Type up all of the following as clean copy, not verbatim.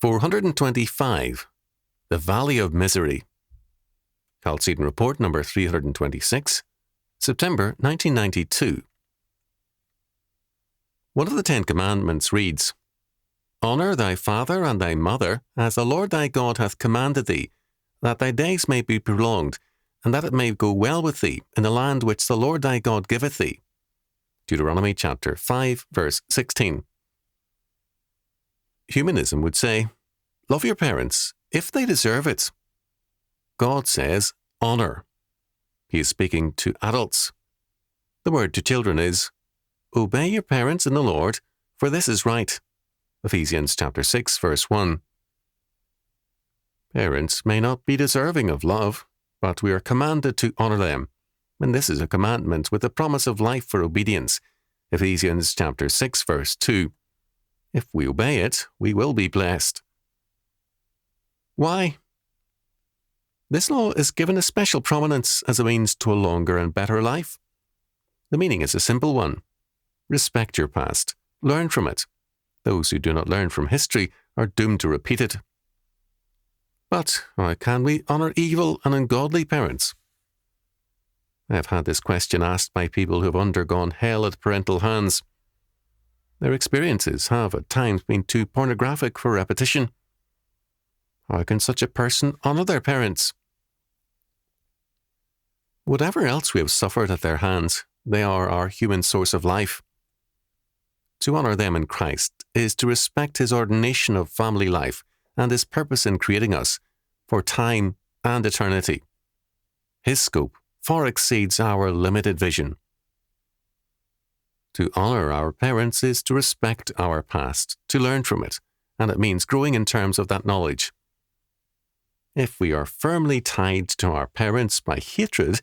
425. The Valley of Misery. Chalcedon Report number 326, September 1992. One of the 10 Commandments reads, Honour thy father and thy mother, as the Lord thy God hath commanded thee, that thy days may be prolonged, and that it may go well with thee in the land which the Lord thy God giveth thee. Deuteronomy chapter 5, verse 16. Humanism would say, love your parents if they deserve it. God says, honour. He is speaking to adults. The word to children is, obey your parents in the Lord, for this is right. Ephesians chapter 6, verse 1. Parents may not be deserving of love, but we are commanded to honour them, and this is a commandment with the promise of life for obedience. Ephesians chapter 6, verse 2. If we obey it, we will be blessed. Why? This law is given a special prominence as a means to a longer and better life. The meaning is a simple one. Respect your past. Learn from it. Those who do not learn from history are doomed to repeat it. But how can we honour evil and ungodly parents? I have had this question asked by people who have undergone hell at parental hands. Their experiences have at times been too pornographic for repetition. How can such a person honour their parents? Whatever else we have suffered at their hands, they are our human source of life. To honour them in Christ is to respect His ordination of family life and His purpose in creating us for time and eternity. His scope far exceeds our limited vision. To honour our parents is to respect our past, to learn from it, and it means growing in terms of that knowledge. If we are firmly tied to our parents by hatred,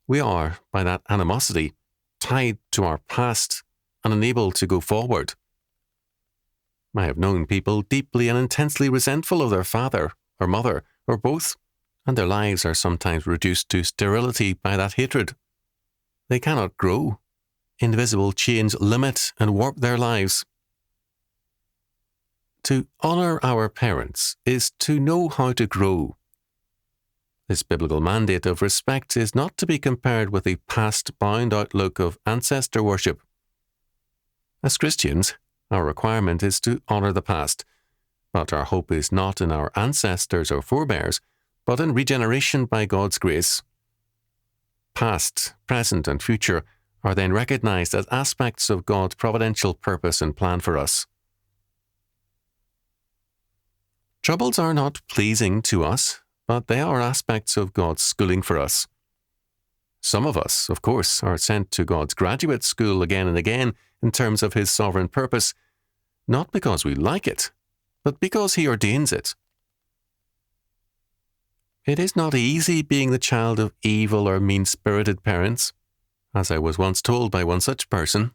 we are, by that animosity, tied to our past and unable to go forward. I have known people deeply and intensely resentful of their father or mother, or both, and their lives are sometimes reduced to sterility by that hatred. They cannot grow. Invisible chains limit and warp their lives. To honour our parents is to know how to grow. This biblical mandate of respect is not to be compared with the past-bound outlook of ancestor worship. As Christians, our requirement is to honour the past, but our hope is not in our ancestors or forebears, but in regeneration by God's grace. Past, present, and future are then recognized as aspects of God's providential purpose and plan for us. Troubles are not pleasing to us, but they are aspects of God's schooling for us. Some of us, of course, are sent to God's graduate school again and again in terms of His sovereign purpose, not because we like it, but because He ordains it. It is not easy being the child of evil or mean-spirited parents. As I was once told by one such person,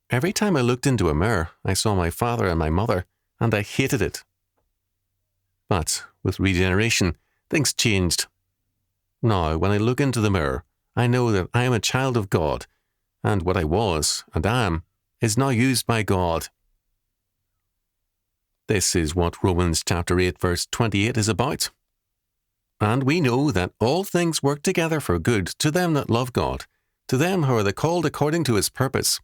every time I looked into a mirror, I saw my father and my mother, and I hated it. But with regeneration, things changed. Now, when I look into the mirror, I know that I am a child of God, and what I was and am is now used by God. This is what Romans chapter 8, verse 28 is about. And we know that all things work together for good to them that love God, to them who are the called according to His purpose.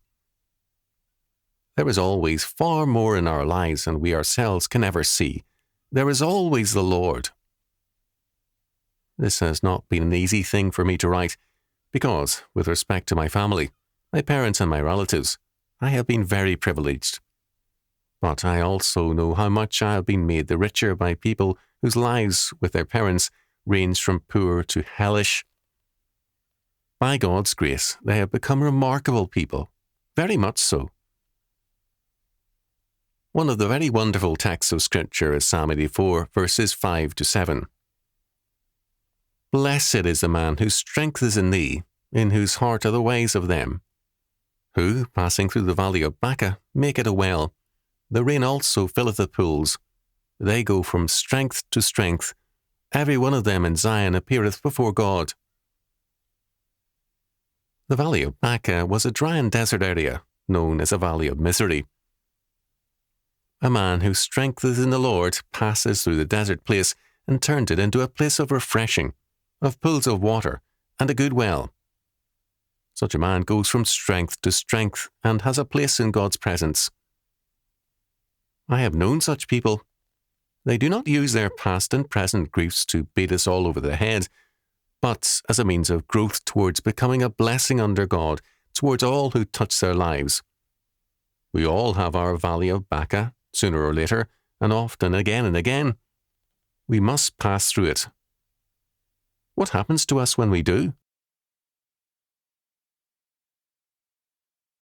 There is always far more in our lives than we ourselves can ever see. There is always the Lord. This has not been an easy thing for me to write, because, with respect to my family, my parents and my relatives, I have been very privileged. But I also know how much I have been made the richer by people whose lives with their parents ranged from poor to hellish. By God's grace, they have become remarkable people, very much so. One of the very wonderful texts of Scripture is Psalm 84, verses 5 to 7. Blessed is the man whose strength is in thee, in whose heart are the ways of them, who, passing through the valley of Baca, make it a well. The rain also filleth the pools. They go from strength to strength. Every one of them in Zion appeareth before God. The valley of Baca was a dry and desert area, known as a valley of misery. A man whose strength is in the Lord passes through the desert place and turns it into a place of refreshing, of pools of water, and a good well. Such a man goes from strength to strength and has a place in God's presence. I have known such people. They do not use their past and present griefs to beat us all over the head, but as a means of growth towards becoming a blessing under God towards all who touch their lives. We all have our valley of Baca, sooner or later, and often again and again. We must pass through it. What happens to us when we do?